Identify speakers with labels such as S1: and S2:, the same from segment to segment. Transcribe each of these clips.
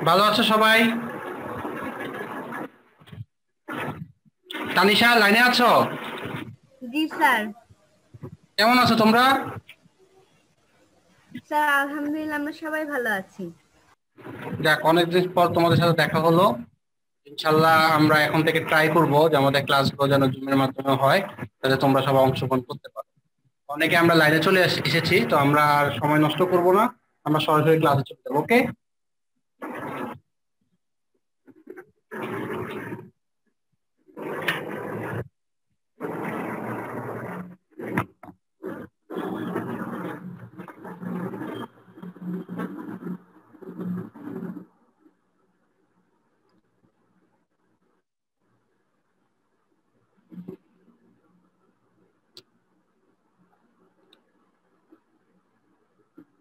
S1: ভালো আছো সবাই? তানিশা, লাইনে আছো?
S2: জি স্যার।
S1: কেমন আছো তোমরা?
S2: স্যার আলহামদুলিল্লাহ আমরা সবাই ভালো আছি।
S1: দেখ, অনেকদিন পর তোমাদের সাথে দেখা হলো। ইনশাল্লাহ আমরা এখন থেকে ট্রাই করব যে আমাদের ক্লাসগুলো যেন জুমের মাধ্যমে হয়, যাতে তোমরা সবাই অংশগ্রহণ করতে পারো। অনেকে আমরা লাইনে চলে এসেছি, তো আমরা আর সময় নষ্ট করব না। আমরা সরাসরি ক্লাসে চলে যাবো, ওকে?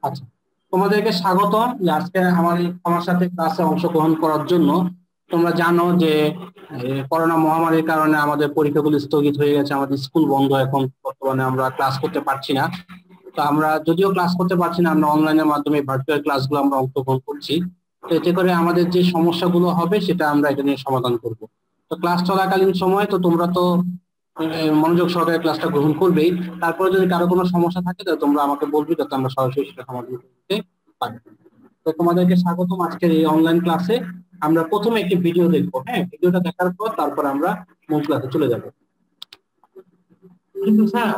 S1: আচ্ছা, তোমাদেরকে স্বাগতম যে আজকে আমার সাথে ক্লাসে অংশগ্রহণ করার জন্য। তোমরা জানো যে করোনা মহামারীর কারণে আমাদের পরীক্ষাগুলো স্থগিত হয়ে গেছে, আমাদের স্কুল বন্ধ। এখন বর্তমানে আমরা ক্লাস করতে পারছি না। তো আমরা যদিও ক্লাস করতে পারছি না, আমরা অনলাইনের মাধ্যমে ভার্চুয়াল ক্লাসগুলো আমরা অংশগ্রহণ করছি। তো এতে করে আমাদের যে সমস্যাগুলো হবে সেটা আমরা এটা নিয়ে সমাধান করব। তো ক্লাস চলাকালীন সময় তো তোমরা তো মনোযোগ সহকারে ক্লাসটা গ্রহণ করবেই। তারপরে যদি কারো কোনো সমস্যা থাকে তাহলে তোমরা আমাকে বলবে, যাতে আমরা সরাসরি সেটা সমাধান করতে পারি। তো তোমাদেরকে স্বাগতম আজকের এই অনলাইন ক্লাসে। আমরা প্রথমে একটি ভিডিও দেখবো, হ্যাঁ? ভিডিওটা দেখার পর তারপর আমরা মূল ক্লাসে চলে যাব।
S3: কিন্তু স্যার,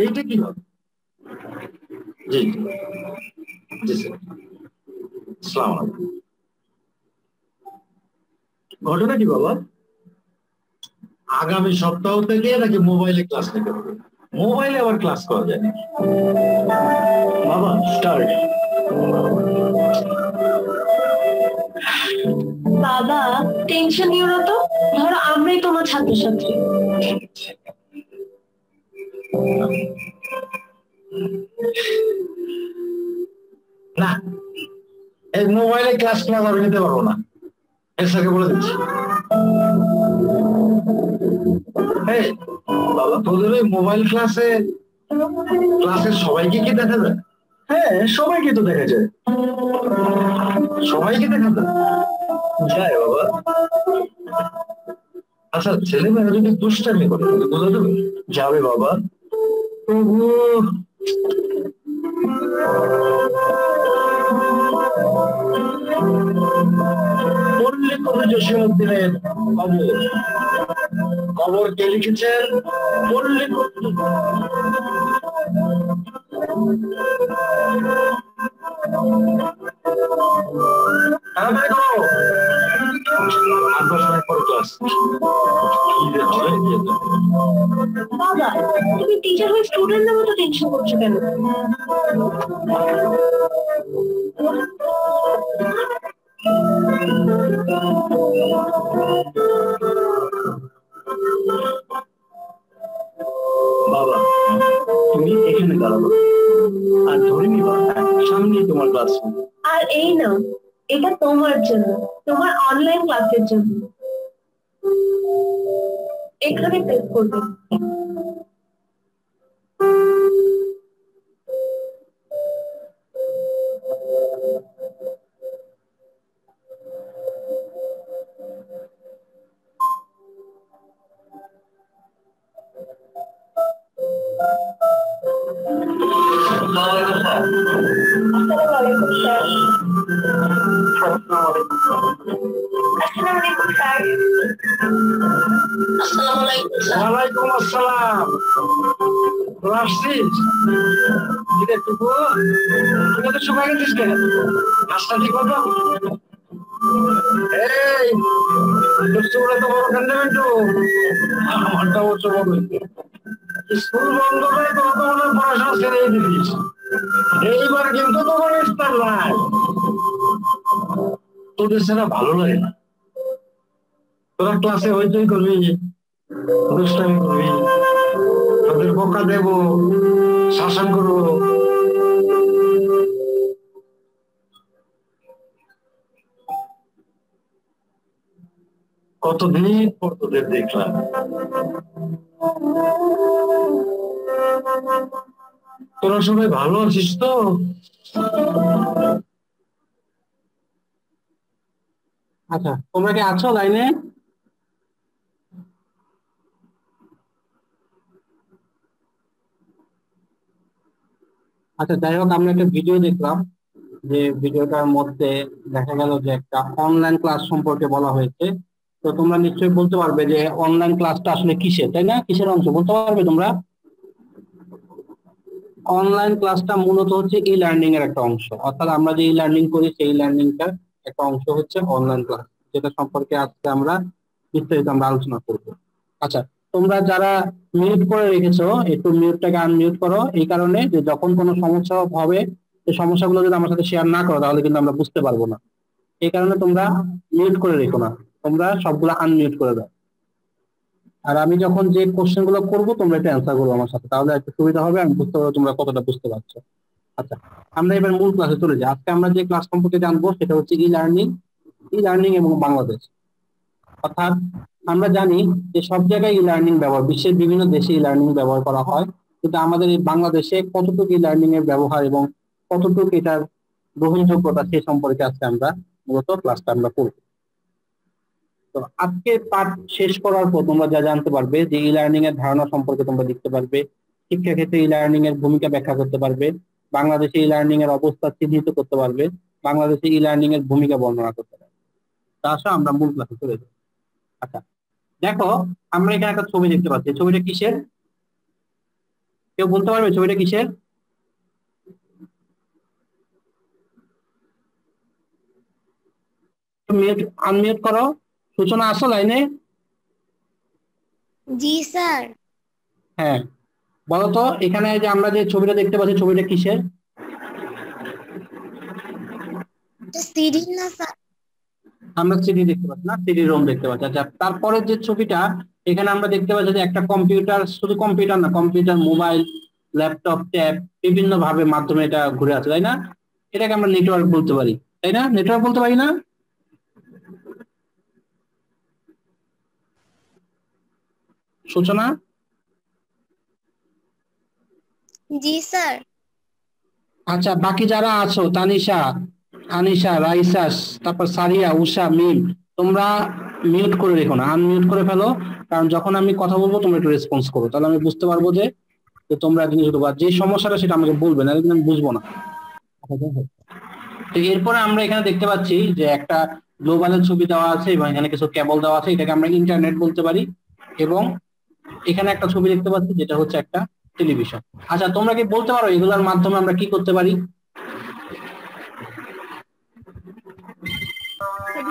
S3: এইটা কি হবে? জি জি স্যার, আসসালামু আলাইকুম। ঘটনা কি বাবা? আগামী সপ্তাহ থেকে নাকি মোবাইলে ক্লাস নিতে হবে? মোবাইলে আবার ক্লাস করা যায় নাকি? বাবা স্টার্ট।
S4: বাবা, টেনশন নিও না তো। ধরো আমরাই তোমার ছাত্রছাত্রী।
S3: না, এই মোবাইলে ক্লাস আমি নিতে পারবো না। এর সাথে বলে দিচ্ছি। এই বাবা, তোদের ওই মোবাইল ক্লাসের সবাইকে কি দেখা যায়? হ্যাঁ, সবাইকে তো দেখা যায়। সবাইকে দেখা যায় বাবা। আচ্ছা, ছেলেমেয়েরা যদি দুষ্টামি করে বোঝা যাবে? যাবে বাবা। প্রভু, মল্লিক কবি জসীমউদ্দিনের খবর। খবর কে লিখেছেন? মল্লিক।
S4: বাবা, তুমি টিচার হয়ে স্টুডেন্টদের মতো টেনশন করছো কেন?
S3: বাবা, তুমি এখানে দাঁড়াবো আর ধরে নিবা সামনেই তোমার ক্লাসরুম।
S4: আর এই নাও, এটা তোমার জন্য, তোমার অনলাইন ক্লাসের জন্য। এখানে প্রেস করবে। আসসালামু আলাইকুম স্যার। আসসালামু আলাইকুম স্যার। আসসালামু আলাইকুম স্যার।
S3: ওয়ালাইকুম আসসালাম। আসছিস? ঠিক আছে, টুকু তুই তো সময় গেছিস কেন? কাজটা ঠিক মতো? এই দুষ্টুগুলো তো বড় ক্যান্ডেমেন্টু, আমারটা অবশ্য বড়। স্কুল বন্ধ করে তো মনে হয় পড়াশোনা ছেড়েই দিবি। এইবার কিন্তু তোমার ইফতার নাই। তোদের সেটা ভালো লাগে না। তোরা ক্লাসে হইচই করবি, দুষ্টামি করবি, তোদের বকা দেবো, শাসন করবো। কতদিন পর তোদের দেখলাম। তোরা সবাই ভালো আছিস তো?
S1: আচ্ছা, তোমরা কি আছো লাইনে? আচ্ছা, যাই হোক, আমরা একটা ভিডিও দেখলাম, যে ভিডিওটার মধ্যে দেখা গেল যে একটা অনলাইন ক্লাস সম্পর্কে বলা হয়েছে। তো তোমরা নিশ্চয়ই বলতে পারবে যে অনলাইন ক্লাসটা আসলে কিসের, তাই না? কিসের অংশ বলতে পারবে তোমরা? অনলাইন ক্লাসটা মূলত হচ্ছে ই লার্নিং এর একটা অংশ, অর্থাৎ আমরা যে ই লার্নিং করি সেই লার্নিংটার একটা অংশ হচ্ছে অনলাইন ক্লাস, যেটা সম্পর্কে আজকে আমরা বিস্তারিত আমরা আলোচনা করব। আচ্ছা, তোমরা যারা মিউট করে রেখেছো একটু মিউটটাকে আনমিউট করো, এই কারণে যে যখন কোনো সমস্যা হবে এই সমস্যাগুলো যদি আমার সাথে শেয়ার না করো তাহলে কিন্তু আমরা বুঝতে পারবো না। এই কারণে তোমরা মিউট করে রেখো না, তোমরা সবগুলো আনমিউট করে দাও। আর আমি যখন যে কোশ্চেন গুলো করবো তোমরা একটু অ্যান্সার করবো আমার সাথে, তাহলে একটু সুবিধা হবে, আমি বুঝতে পারবো তোমরা কতটা বুঝতে পারছো। আচ্ছা, আমরা এবার মূল ক্লাসে চলে যাই। আজকে আমরা যে ক্লাস সম্পর্কে জানবো সেটা হচ্ছে ই লার্নিং এবং বাংলাদেশ। অর্থাৎ আমরা জানি যে সব জায়গায় ই লার্নিং ব্যবহার, বিশ্বের বিভিন্ন দেশে ই লার্নিং ব্যবহার করা হয়, কিন্তু আমাদের এই বাংলাদেশে কতটুকু ই লার্নিং এর ব্যবহার এবং কতটুকু এটার গ্রহণযোগ্যতা সে সম্পর্কে আজকে আমরা মূলত ক্লাসটা আমরা করবো। তো আজকে পাঠ শেষ করার পর তোমরা যা জানতে পারবে যে ই লার্নিং এর ধারণা সম্পর্কে তোমরা লিখতে পারবে, শিক্ষাক্ষেত্রে ই লার্নিং এর ভূমিকা ব্যাখ্যা করতে পারবে, বাংলাদেশে ই লার্নিং এর অবস্থা চিহ্নিত করতে পারবে, বাংলাদেশে ই লার্নিং এর ভূমিকা বর্ণনা করতে পারবে। তা আসো আমরা মূল ক্লাসে চলে যাই। আচ্ছা, দেখো, আমরা এখানে একটা ছবি দেখতে পাচ্ছি। ছবিটা কিসের? কেউ বলতে পারবে ছবিটা কিসের? মিউট আনমিউট করো। সূচনা আসো লাইনে?
S2: জি স্যার।
S1: হ্যাঁ, বলো তো এখানে যে আমরা যে ছবিটা দেখতে পাচ্ছি ছবিটা কিসের?
S2: সিঁড়ি না স্যার?
S1: আমরা সিডি দেখতে পাচ্ছি না, সিডি রোম দেখতে পাচ্ছি। আচ্ছা, তারপরে যে ছবিটা এখানে আমরা দেখতে পাচ্ছি যে একটা কম্পিউটার, শুধু কম্পিউটার না, কম্পিউটার, মোবাইল, ল্যাপটপ, ট্যাব, বিভিন্ন ভাবে মাধ্যমে এটা ঘুরে আছে, তাই না? এটাকে আমরা নেটওয়ার্ক বলতে পারি, তাই না? নেটওয়ার্ক বলতে পারি না সূচনা?
S2: জি স্যার।
S1: আচ্ছা, বাকি যারা আছো, তানিশা, আনিশা, রাইসা, তারপর সারিয়া, উষা, মিম, তোমরা মিউট করে রেখো না, আনমিউট করে ফেলো। কারণ যখন আমি কথা বলবো তোমরা একটু রেসপন্স করো, তাহলে আমি বুঝতে পারবো যে যে তোমরা জিনিসগুলো বা যে সমস্যাটা সেটা আমাকে বলবে না, আমি বুঝবো না। তো এরপরে আমরা এখানে দেখতে পাচ্ছি যে একটা গ্লোবালের ছবি দেওয়া আছে এবং এখানে কিছু কেবল দেওয়া আছে, এটাকে আমরা ইন্টারনেট বলতে পারি। এবং এখানে একটা ছবি দেখতে পাচ্ছি যেটা হচ্ছে একটা টেলিভিশন। আচ্ছা, তোমরা কি বলতে পারো এগুলোর মাধ্যমে আমরা কি করতে পারি?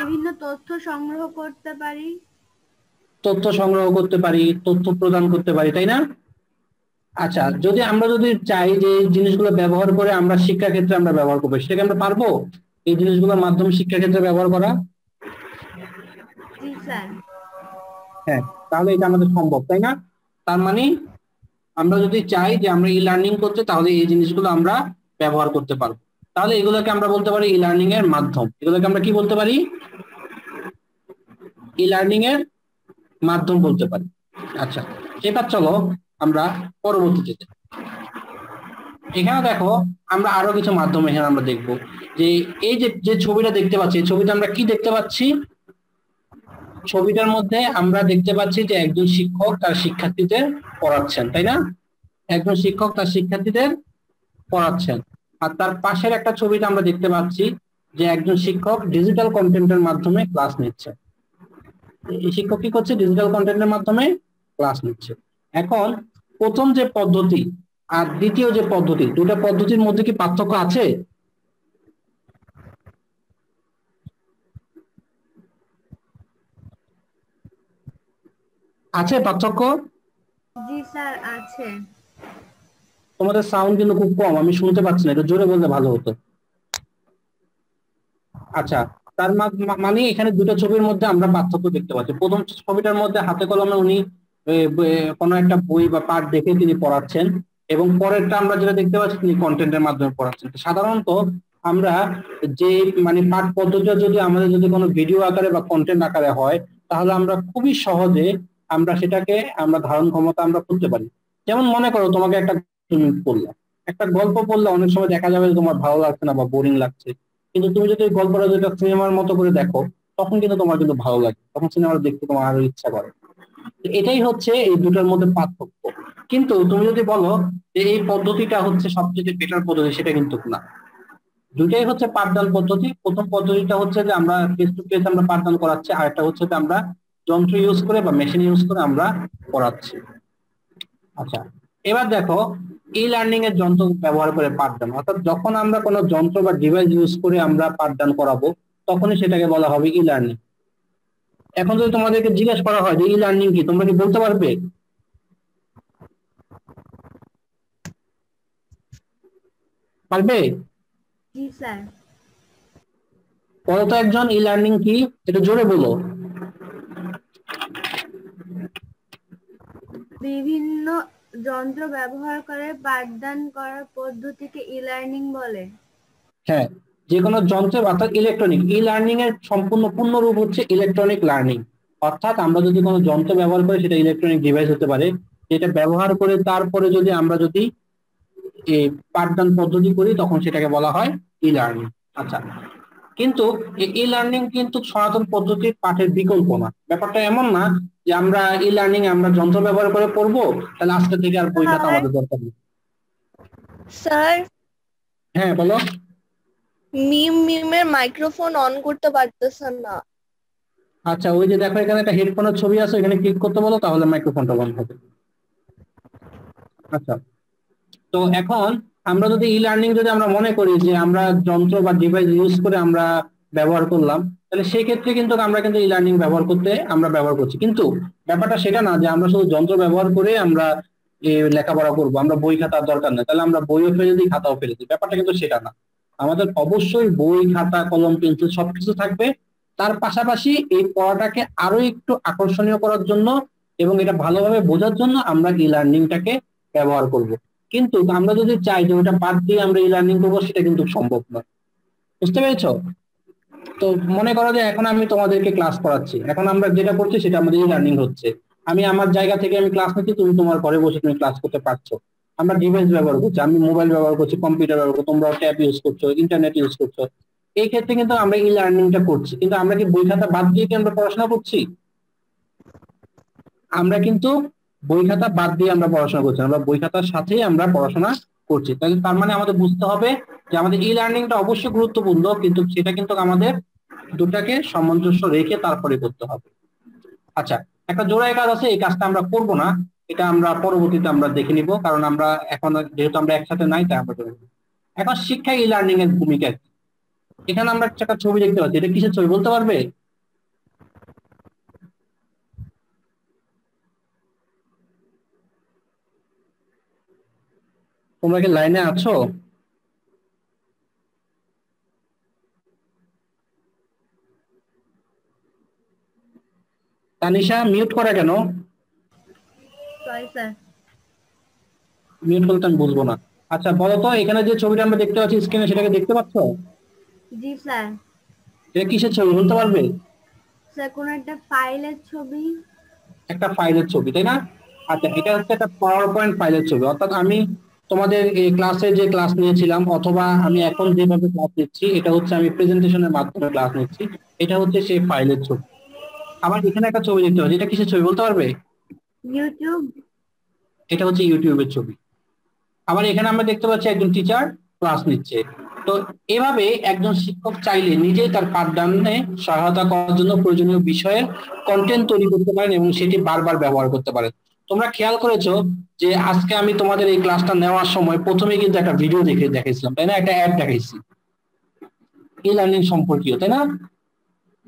S2: বিভিন্ন তথ্য সংগ্রহ করতে পারি।
S1: তথ্য সংগ্রহ করতে পারি, তথ্য প্রদান করতে পারি, তাই না? আচ্ছা, যদি চাই যে এই জিনিসগুলো ব্যবহার করে আমরা শিক্ষাক্ষেত্রে আমরা ব্যবহার করবো, সেটাকে আমরা পারবো এই জিনিসগুলোর মাধ্যমে শিক্ষাক্ষেত্রে ব্যবহার করা?
S2: জি স্যার।
S1: হ্যাঁ, তাহলে এটা আমাদের সম্ভব, তাই না? তার মানে আমরা যদি চাই যে আমরা ই লার্নিং করতে, তাহলে এই জিনিসগুলো আমরা ব্যবহার করতে পারবো। তাহলে এগুলোকে আমরা বলতে পারি ই লার্নিং এর মাধ্যম। এগুলোকে আমরা কি বলতে পারি? ই লার্নিং এর মাধ্যম বলতে পারি। আচ্ছা, এবার চলো আমরা পরবর্তীতে যাই। এখানে দেখো, আমরা আরো কিছু মাধ্যম এখানে আমরা দেখবো যে এই যে যে ছবিটা দেখতে পাচ্ছি, এই ছবিটা আমরা কি দেখতে পাচ্ছি? ছবিটার মধ্যে আমরা দেখতে পাচ্ছি যে একজন শিক্ষক তার শিক্ষার্থীদের পড়াচ্ছেন, তাই না? একজন শিক্ষক তার শিক্ষার্থীদের পড়াচ্ছেন। আর তার পাশের একটা ছবিতে আমরা দেখতে পাচ্ছি যে একজন শিক্ষক ডিজিটাল কন্টেন্টের মাধ্যমে ক্লাস নিচ্ছে। এই শিক্ষক কি করছে? ডিজিটাল কন্টেন্টের মাধ্যমে ক্লাস নিচ্ছে। এখন প্রথম যে পদ্ধতি আর দ্বিতীয় যে পদ্ধতি, দুটো পদ্ধতির মধ্যে কি পার্থক্য আছে? আছে পার্থক্য?
S2: জি স্যার আছে।
S1: তোমাদের সাউন্ড কিন্তু খুব কম, আমি শুনতে পাচ্ছি না, একটু জোরে বললে ভালো হতো। আচ্ছা, তার মানে এখানে দুটো ছবির মধ্যে আমরা পার্থক্য দেখতে পাচ্ছি। প্রথম ছবিটার মধ্যে হাতে কলমে উনি কোনো একটা বই বা পাঠ দেখে তিনি পড়াচ্ছেন, এবং পরেরটা আমরা যেটা দেখতে পাচ্ছি তিনি কন্টেন্টের মাধ্যমে পড়াচ্ছেন। সাধারণত আমরা যে মানে পাঠ পদ্ধতিটা যদি আমাদের যদি কোনো ভিডিও আকারে বা কন্টেন্ট আকারে হয়, তাহলে আমরা খুবই সহজে আমরা সেটাকে আমরা ধারণ ক্ষমতা আমরা করতে পারি। যেমন মনে করো তোমাকে একটা তুমি পড়লা, একটা গল্প পড়লে অনেক সময় দেখা যাবে যে তোমার ভালো লাগছে না বা বোরিং লাগছে, কিন্তু তুমি যদি গল্পটা যেটা সিনেমার মতো করে দেখো তখন কিন্তু তোমার কিন্তু ভালো লাগে, তখন সিনেমা দেখতে তোমার আরো ইচ্ছা করে। তো এটাই হচ্ছে এই দুটার মধ্যে পার্থক্য। কিন্তু তুমি যদি বলো যে এই পদ্ধতিটা হচ্ছে সবচেয়ে বেটার পদ্ধতি, সেটা কিন্তু না। দুটাই হচ্ছে পাঠদান পদ্ধতি। প্রথম পদ্ধতিটা হচ্ছে যে আমরা ফেস টু ফেস আমরা পাঠদান করাচ্ছি, আর একটা হচ্ছে যে আমরা যন্ত্র ইউজ করে বা মেশিন ইউজ করে আমরা পড়াচ্ছি। আচ্ছা, এবার দেখো ই লার্নিং এর যন্ত্র ব্যবহার করে পাঠদান, অর্থাৎ যখন আমরা কোনো যন্ত্র বা ডিভাইস ইউজ করে আমরা পাঠদান করাবো তখনই সেটাকে বলা হবে ই লার্নিং। এখন যদি তোমাদেরকে জিজ্ঞেস করা হয় যে ই লার্নিং কি, তোমরা কি বলতে পারবে? পারবে?
S2: জি স্যার।
S1: বলো তো একজন ই লার্নিং কি, এটা জোরে বলো।
S2: বিভিন্ন যন্ত্র ব্যবহার করে পাঠদান করার পদ্ধতিকে ই লার্নিং বলে।
S1: হ্যাঁ, যে কোনো যন্ত্রের অর্থাৎ ইলেকট্রনিক, ই লার্নিং এর সম্পূর্ণ পূর্ণরূপ হচ্ছে ইলেকট্রনিক লার্নিং। অর্থাৎ আমরা যদি কোনো যন্ত্র ব্যবহার করি সেটা ইলেকট্রনিক ডিভাইস হতে পারে, যেটা ব্যবহার করে তারপরে যদি আমরা যদি এই পাঠদান পদ্ধতি করি তখন সেটাকে বলা হয় ই লার্নিং। আচ্ছা, কিন্তু এই ই লার্নিং কিন্তু সনাতন পদ্ধতির পাঠের বিকল্প না। ব্যাপারটা এমন না যে আমরা ই লার্নিং আমরা যন্ত্র ব্যবহার করে পড়বো, তাহলে আজকে থেকে আর বই খাতা আমাদের দরকার নেই।
S5: স্যার,
S1: হ্যাঁ বলো।
S5: মিমের মাইক্রোফোন অন করতে পারতেছেন না।
S1: আচ্ছা, ওই যে দেখো এখানে একটা হেডফোনের ছবি আছে, এখানে ক্লিক করতে বলো, তাহলে মাইক্রোফোনটা বন্ধ হবে। আচ্ছা, তো এখন আমরা যদি ই লার্নিং যদি আমরা মনে করি যে আমরা যন্ত্র বা ডিভাইস ইউজ করে আমরা ব্যবহার করলাম, তাহলে সেই ক্ষেত্রে কিন্তু আমরা কিন্তু ই লার্নিং ব্যবহার করতে আমরা ব্যবহার করছি। কিন্তু ব্যাপারটা সেটা না যে আমরা শুধু যন্ত্র ব্যবহার করে আমরা লেখাপড়া করবো, আমরা বই খাতার দরকার নেই, তাহলে আমরা বইও ফেলে দিই খাতাও ফেলে দিই। ব্যাপারটা কিন্তু সেটা না। আমাদের অবশ্যই বই খাতা কলম পেন্সিল সবকিছু থাকবে। তার পাশাপাশি এই পড়াটাকে আরো একটু আকর্ষণীয় করার জন্য এবং এটা ভালোভাবে বোঝার জন্য আমরা ই লার্নিংটাকে ব্যবহার করব। কিন্তু আমরা যদি চাই যে ওটা বাদ দিয়ে আমরা ই লার্নিং করবো, সেটা কিন্তু সম্ভব নয়। বুঝতে পেরেছো? তো মনে করো যে এখন আমি তোমাদেরকে ক্লাস করাচ্ছি, এখন আমরা যেটা করছি সেটা আমাদের ই লার্নিং হচ্ছে। আমি আমার জায়গা থেকে আমি ক্লাস নিচ্ছি, তুমি তোমার ঘরে বসে তুমি ক্লাস করতে পারছো। আমরা ডিভাইস ব্যবহার করছি, আমি মোবাইল ব্যবহার করছি, কম্পিউটার ব্যবহার করছি, তোমরা ট্যাব ইউজ করছো, ইন্টারনেট ইউজ করছো। এই ক্ষেত্রে কিন্তু আমরা ই লার্নিংটা করছি। কিন্তু আমরা কি বই খাতা বাদ দিয়ে কি আমরা পড়াশোনা করছি? আমরা কিন্তু বই খাতা বাদ দিয়ে আমরা পড়াশোনা করছি, আমরা বই খাতার সাথেই আমরা পড়াশোনা করছি। তাহলে তার মানে আমাদের বুঝতে হবে যে আমাদের ই লার্নিংটা অবশ্যই গুরুত্বপূর্ণ, কিন্তু সেটা কিন্তু আমাদের দুটাকে সামঞ্জস্য রেখে তারপরে করতে হবে। আচ্ছা, একটা জোড়ায় কাজ আছে, এই কাজটা আমরা করব না, এটা আমরা পরবর্তীতে আমরা দেখে নিব, কারণ আমরা এখন যেহেতু আমরা একসাথে নাই তাই আমরা করব। এখন শিক্ষায় ই লার্নিং এর ভূমিকা কি? এখানে আমরা একটা ছবি দেখতে পাচ্ছি, এটা কিসের ছবি বলতে পারবে? তোমরা কি লাইনে আছো? তানিশা মিউট করা কেন?
S2: Sorry sir.
S1: মিউট করলে তো আমি বুঝবো না। আচ্ছা বলো তো, এখানে যে ছবিটা আমরা দেখতে পাচ্ছি স্ক্রিনে, সেটাকে দেখতে পাচ্ছো?
S2: জি স্যার।
S1: এটা কিসের ছবি বলতে পারবে?
S2: স্যার কোন একটা ফাইলের ছবি।
S1: একটা ফাইলের ছবি, তাই না? আচ্ছা, এটা হচ্ছে একটা পাওয়ার পয়েন্ট ফাইলের ছবি। অর্থাৎ আমি তোমাদের এই ক্লাসে যে ক্লাস নিয়েছিলাম অথবা আমি এখন যেভাবে ক্লাস নিচ্ছি, এটা হচ্ছে আমি প্রেজেন্টেশনের মাধ্যমে ক্লাস নিচ্ছি, এটা হচ্ছে সেই ফাইলের ছবি। আবার এখানে একটা ছবি দেখতে পাচ্ছি, এটা কিসের ছবি বলতে পারবে?
S2: ইউটিউব।
S1: এটা হচ্ছে ইউটিউবের ছবি। আবার এখানে আমরা দেখতে পাচ্ছি একজন টিচার ক্লাস নিচ্ছে। তো এভাবে একজন শিক্ষক চাইলে নিজেই তার পাঠদানে সহায়তা করার জন্য প্রয়োজনীয় বিষয়ের কন্টেন্ট তৈরি করতে পারেন এবং সেটি বারবার ব্যবহার করতে পারেন। তোমরা খেয়াল করেছো যে আজকে আমি তোমাদের এই ক্লাসটা নেওয়ার সময় প্রথমে কিন্তু একটা ভিডিও দেখাইছিলাম, তাই না? একটা অ্যাড দেখাইছি ই লার্নিং সম্পর্কীয়, তাই না?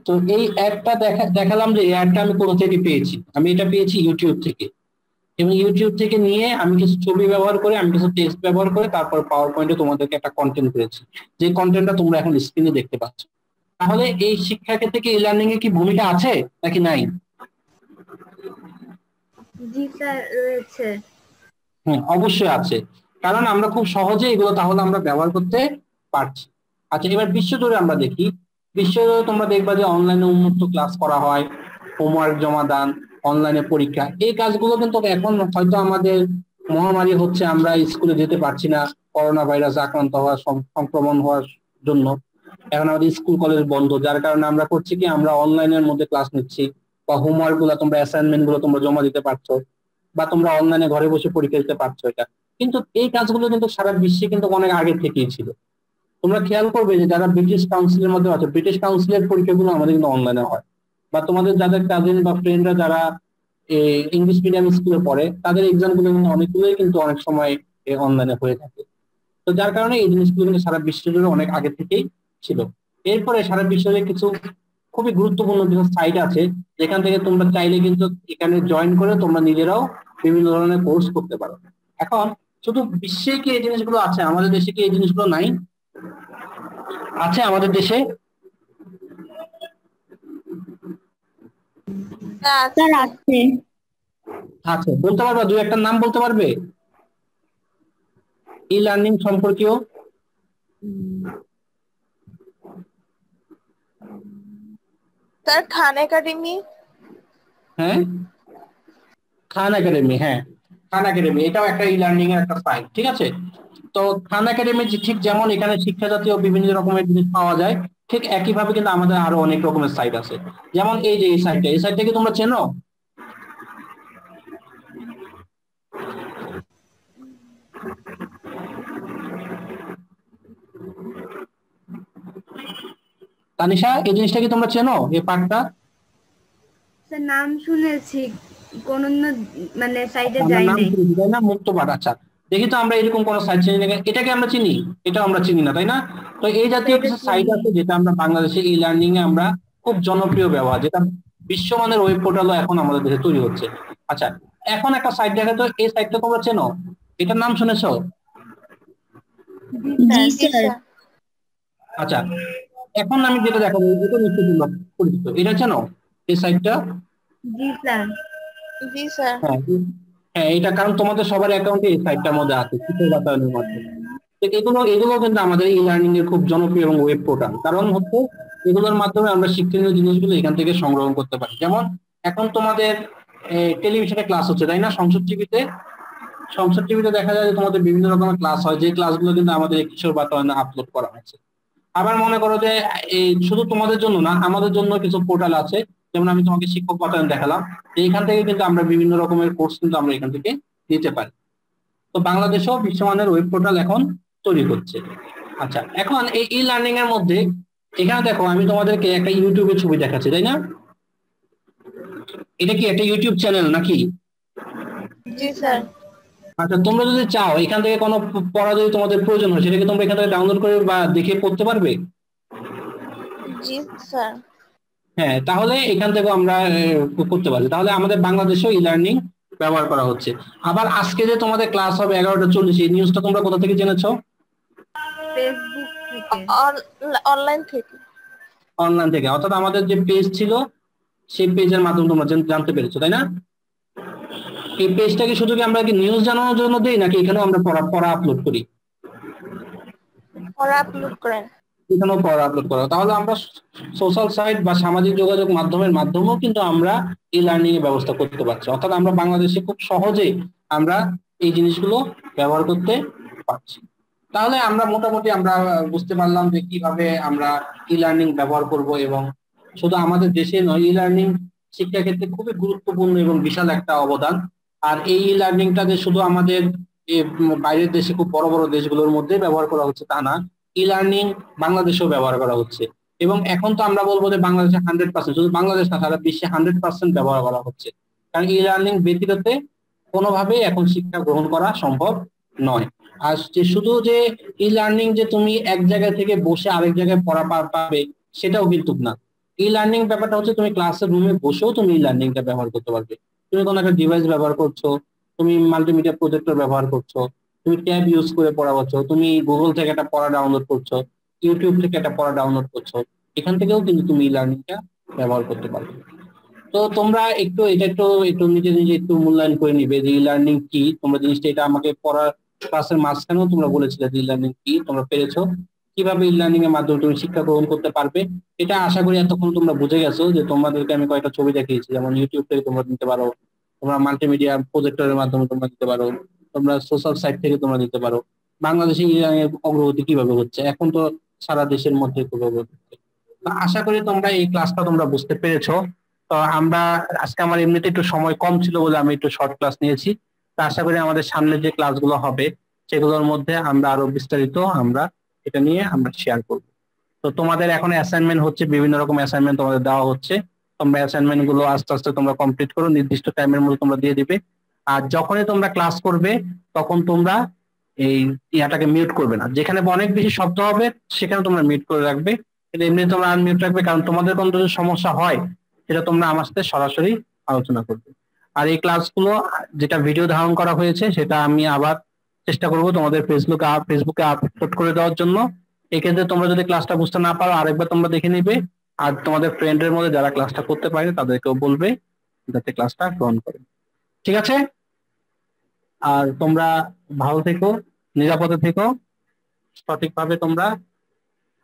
S1: তো এই অ্যাডটা দেখালাম যে এই অ্যাডটা আমি কোথা থেকে পেয়েছি। আমি এটা পেয়েছি ইউটিউব থেকে, এবং ইউটিউব থেকে নিয়ে আমি কিছু ছবি ব্যবহার করে, আমি কিছু টেক্সট ব্যবহার করে তারপর পাওয়ার পয়েন্টে তোমাদেরকে একটা কন্টেন্ট করেছি, যে কন্টেন্টটা তোমরা এখন স্ক্রিনে দেখতে পাচ্ছ। তাহলে এই শিক্ষা ক্ষেত্রে কি ই লার্নিং এর কি ভূমিকা আছে নাকি নাই?
S2: জি স্যার রয়েছে।
S1: হ্যাঁ, অবশ্যই আছে, কারণ আমরা খুব সহজে এগুলো তাহলে আমরা ব্যবহার করতে পারছি। আচ্ছা, এবার বিশ্বজুড়ে আমরা দেখি, বিশ্বজুড়ে তোমরা দেখবা যে অনলাইনে উন্মুক্ত ক্লাস করা হয়, হোমওয়ার্ক জমা দান, অনলাইনে পরীক্ষা। এই কাজগুলো কিন্তু এখন হয়তো আমাদের মহামারী হচ্ছে, আমরা স্কুলে যেতে পারছি না করোনা ভাইরাস আক্রান্ত হওয়ার সংক্রমণ হওয়ার জন্য। এখন আমাদের স্কুল কলেজ বন্ধ, যার কারণে আমরা করছি কি আমরা অনলাইনের মধ্যে ক্লাস নিচ্ছি, বা হোমওয়ার্ক গুলো তোমরা অ্যাসাইনমেন্ট গুলো তোমরা জমা দিতে পারছো, বা তোমরা অনলাইনে ঘরে বসে পরীক্ষা দিতে পারছো। এটা কিন্তু এই কাজগুলো কিন্তু সারা বিশ্বে কিন্তু অনেক আগে থেকেই ছিল। তোমরা খেয়াল করবে যে যারা ব্রিটিশ কাউন্সিলের মধ্যে আছে, ব্রিটিশ কাউন্সিলের পরীক্ষাগুলো আমাদের কিন্তু অনলাইনে হয়, বা তোমাদের যাদের কাজিন বা ফ্রেন্ডরা যারা ইংলিশ মিডিয়াম স্কুলে পড়ে তাদের এক্সাম গুলো কিন্তু অনেকগুলোই কিন্তু অনেক সময় অনলাইনে হয়ে থাকে। তো যার কারণে এই জিনিসগুলো কিন্তু সারা বিশ্ব জুড়ে অনেক আগে থেকেই ছিল। এরপরে সারা বিশ্বের কিছু খুবই গুরুত্বপূর্ণ কিছু সাইট আছে যেখান থেকে তোমরা চাইলে কিন্তু এখানে জয়েন করে তোমরা নিজেরাও বিভিন্ন ধরনের কোর্স করতে পারো। এখন শুধু বিশ্বে কি এই জিনিসগুলো আছে, আমাদের দেশে কি এই জিনিসগুলো নাই? আছে আমাদের দেশে?
S5: স্যার আছে।
S1: আছে, বলতে পারবা? দুই একটা নাম বলতে পারবে ই লার্নিং সম্পর্কীয়?
S5: স্যার খান একাডেমি।
S1: হ্যাঁ, খান একাডেমি। হ্যাঁ, খান একাডেমি এটাও একটা ই লার্নিং এর একটা সাইট, ঠিক আছে। তো খান একাডেমি ঠিক যেমন এখানে শিক্ষা জাতীয় বিভিন্ন রকমের জিনিস পাওয়া যায়, ঠিক একইভাবে কিন্তু আমাদের আরো অনেক রকমের সাইট আছে। যেমন এই যে এই সাইটটা, এই সাইটটা কি তোমরা চেনো? তানিশা, এই জিনিসটা কি তোমরা চেনো, এই পার্টটা?
S2: স্যার নাম শুনেছি, কোন মানে সাইডে
S1: আমরা
S2: যাই
S1: নাম
S2: নাই।
S1: শুনেছি তাই না, মুক্ত পাঠ। আচ্ছা, দেখি তো আমরা এরকম কোন সাইট চিনি নাকি। এটাকে আমরা চিনি? এটাও আমরা চিনি না, তাই না? তো এই জাতীয়
S2: এটা
S1: কিছু সাইট
S2: চিনি।
S1: আছে যেটা আমরা বাংলাদেশে ই লার্নিং এ আমরা খুব জনপ্রিয় ব্যবহার, যেটা বিশ্বমানের ওয়েব পোর্টালও এখন আমাদের দেশে তৈরি হচ্ছে। আচ্ছা, এখন একটা সাইট দেখো তো, এই সাইটটা তোমরা চেনো? এটার নাম শুনেছো?
S5: জি স্যার।
S1: আচ্ছা, এখন আমি যেটা দেখাবো এটা নিশ্চয়ই তোমরা পরিচিত, এটা চেনো এই সাইটটা?
S2: জি স্যার।
S5: জি স্যার।
S1: হ্যাঁ, হ্যাঁ, এটা কারণ তোমাদের সবার অ্যাকাউন্টে এই সাইটটার মধ্যে আছে, শিক্ষক বাতায়নের মাধ্যমে। তো এগুলো এগুলো কিন্তু আমাদের ই লার্নিং এর খুব জনপ্রিয় এবং ওয়েব পোর্টাল, কারণ হচ্ছে এগুলোর মাধ্যমে আমরা শিক্ষণীয় জিনিসগুলো এখান থেকে সংগ্রহ করতে পারি। যেমন এখন তোমাদের টেলিভিশনে ক্লাস হচ্ছে, তাই না? সংসদ টিভিতে, সংসদ টিভিতে দেখা যায় যে তোমাদের বিভিন্ন রকমের ক্লাস হয়, যে ক্লাসগুলো কিন্তু আমাদের এই কিশোর বাতায়নে আপলোড করা হচ্ছে। আবার মনে করো যে এই শুধু তোমাদের জন্য না, আমাদের জন্য কিছু পোর্টাল আছে, যেমন আমি তোমাকে শিক্ষক বাতায়ন দেখালাম, যে এখান থেকে কিন্তু আমরা বিভিন্ন রকমের কোর্স কিন্তু আমরা এখান থেকে নিতে পারি। তো বাংলাদেশেও বিশ্বমানের ওয়েব পোর্টাল এখন তৈরি হচ্ছে। আচ্ছা, এখন এই ই লার্নিং এর মধ্যে এখানে দেখো আমি তোমাদেরকে একটা ইউটিউবের ছবি দেখাচ্ছি, তাই না? এটা কি একটা ইউটিউব চ্যানেল নাকি?
S5: জি স্যার।
S1: আচ্ছা, তোমরা যদি চাও এখান থেকে কোনো পড়া যদি তোমাদের প্রয়োজন হয়, সেটা কি তোমরা এখান থেকে ডাউনলোড করে বা দেখে পড়তে পারবে?
S5: জি স্যার।
S1: হ্যাঁ, তাহলে এখান থেকে আমরা করতে পারি। তাহলে আমাদের বাংলাদেশেও ই লার্নিং ব্যবহার করা হচ্ছে। আবার আজকে যে তোমাদের ক্লাস হবে 11টা 40, এই নিউজটা তোমরা কোথা থেকে জেনেছো?
S2: ফেসবুক থেকে।
S5: অনলাইন থেকে।
S1: অনলাইন থেকে, অর্থাৎ আমাদের যে পেজ ছিল সেই পেজের মাধ্যমে তোমরা জানতে পেরেছো, তাই না? এই পেজটাকে শুধু কি আমরা কি নিউজ জানানোর জন্য দেই, নাকি এখানেও আমরা পড়া পড়া আপলোড করি?
S5: পরে আপলোড করেন।
S1: এখানেও পড়া আপলোড করা। তাহলে আমরা সোশ্যাল সাইট বা সামাজিক যোগাযোগ মাধ্যমের মাধ্যমেও কিন্তু আমরা ই লার্নিং এর ব্যবস্থা করতে পারছি। অর্থাৎ আমরা বাংলাদেশে খুব সহজেই আমরা এই জিনিসগুলো ব্যবহার করতে পারছি। তাহলে আমরা মোটামুটি আমরা বুঝতে পারলাম যে কিভাবে আমরা ই লার্নিং ব্যবহার করব, এবং শুধু আমাদের দেশে নয়, ই লার্নিং শিক্ষা ক্ষেত্রে খুবই গুরুত্বপূর্ণ এবং বিশাল একটা অবদান। আর এই ই লার্নিংটা যে শুধু আমাদের বাইরের দেশে খুব বড় বড় দেশগুলোর মধ্যে ব্যবহার করা হচ্ছে তা না, ই লার্নিং বাংলাদেশেও ব্যবহার করা হচ্ছে। এবং এখন তো আমরা বলবো যে বাংলাদেশে 100%, শুধু বাংলাদেশ না সারা বিশ্বে 100% ব্যবহার করা হচ্ছে। কারণ ই লার্নিং ব্যতীত কোনোভাবেই এখন শিক্ষা গ্রহণ করা সম্ভব নয়। আর যে শুধু যে ই লার্নিং যে তুমি এক জায়গা থেকে বসে আরেক জায়গায় পড়া পাবে সেটাও কিন্তু না। ই লার্নিং ব্যাপারটা হচ্ছে তুমি ক্লাসের রুমে বসেও তুমি ই লার্নিংটা ব্যবহার করতে পারবে। তুমি কোনো একটা ডিভাইস ব্যবহার করছো, তুমি মাল্টিমিডিয়া প্রজেক্টর ব্যবহার করছো, তুমি ট্যাব ইউজ করে পড়াচ্ছ, তুমি গুগল থেকে একটা পড়া ডাউনলোড করছো, ইউটিউব থেকে একটা পড়া ডাউনলোড করছো, এখান থেকেও কিন্তু তুমি ই লার্নিংটা ব্যবহার করতে পারবে। তো তোমরা একটু এটা একটু একটু নিজে নিজে একটু মূল্যায়ন করে নিবে যে ই লার্নিং কি। তোমরা জিনিসটা এটা আমাকে পড়ার ক্লাসের মাঝখানেও তোমরা বলেছিলে যে ই লার্নিং কি, তোমরা পেরেছো? কিভাবে ই লার্নিং এর মাধ্যমে তুমি শিক্ষা গ্রহণ করতে পারবে এটা আশা করি এতক্ষণ তোমরা বুঝে গেছো। যে তোমাদেরকে আমি কয়েকটা ছবি দেখিয়েছি, যেমন ইউটিউব থেকে তোমরা নিতে পারো, তোমরা মাল্টিমিডিয়া প্রজেক্টরের মাধ্যমে তোমরা দিতে পারো, তোমরা সোশ্যাল সাইট থেকে তোমরা দিতে পারো। বাংলাদেশে ই লার্নিং এর অগ্রগতি কিভাবে হচ্ছে, এখন তো সারা দেশের মধ্যে করবো বলতে। তো আশা করি তোমরা এই ক্লাসটা তোমরা বুঝতে পেরেছো। তো আমরা আজকে আমার এমনিতে একটু সময় কম ছিল বলে আমি একটু শর্ট ক্লাস নিয়েছি। তো আশা করি আমাদের সামনে যে ক্লাসগুলো হবে সেগুলোর মধ্যে আমরা আরো বিস্তারিত আমরা এটা নিয়ে আমরা শেয়ার করব। তো তোমাদের এখন অ্যাসাইনমেন্ট হচ্ছে, বিভিন্ন রকম অ্যাসাইনমেন্ট তোমাদের দেওয়া হচ্ছে। তোমরা অ্যাসাইনমেন্ট গুলো আস্তে আস্তে তোমরা কমপ্লিট করো, নির্দিষ্ট টাইমের মধ্যে তোমরা দিয়ে দিবে। আর যখনই তোমরা ক্লাস করবে তখন তোমরা এই ইয়াটাকে মিউট করবে না, যেখানে অনেক বেশি শব্দ হবে সেখানে তোমরা মিউট করে রাখবে, কিন্তু এমনি তোমরা আনমিউট রাখবে, কারণ তোমাদের কোনো যদি সমস্যা হয় সেটা তোমরা আমার সাথে সরাসরি আলোচনা করবে। আর এই ক্লাসগুলো যেটা ভিডিও ধারণ করা হয়েছে সেটা আমি আবার চেষ্টা করব তোমাদের ফেসবুকে আপলোড করে দেওয়ার জন্য। এক্ষেত্রে তোমরা যদি ক্লাসটা বুঝতে না পারো আরেকবার তোমরা দেখে নিবে, আর তোমাদের ফ্রেন্ডের মধ্যে যারা ক্লাসটা করতে পারে তাদেরকেও বলবে যাতে ক্লাসটা গ্রহণ করে। ঠিক আছে? আর তোমরা ভালো থেকো, নিরাপদে থেকো, সঠিকভাবে তোমরা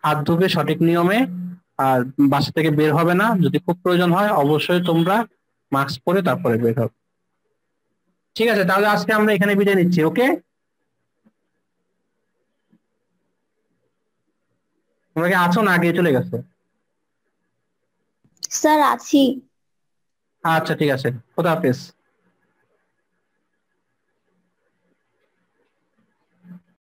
S1: হাত ধুবে সঠিক নিয়মে, আর বাসা থেকে বের হবে না। যদি খুব প্রয়োজন হয় অবশ্যই তোমরা মাস্ক পরে তারপরে বের হবে। ঠিক আছে, তাহলে আজকে আমরা এখানে বিদায় নিচ্ছি। ওকে, তোমরা কি আছো না আগে চলে গেছো?
S6: স্যার আছি।
S1: আচ্ছা ঠিক আছে, খোদা হাফেজ।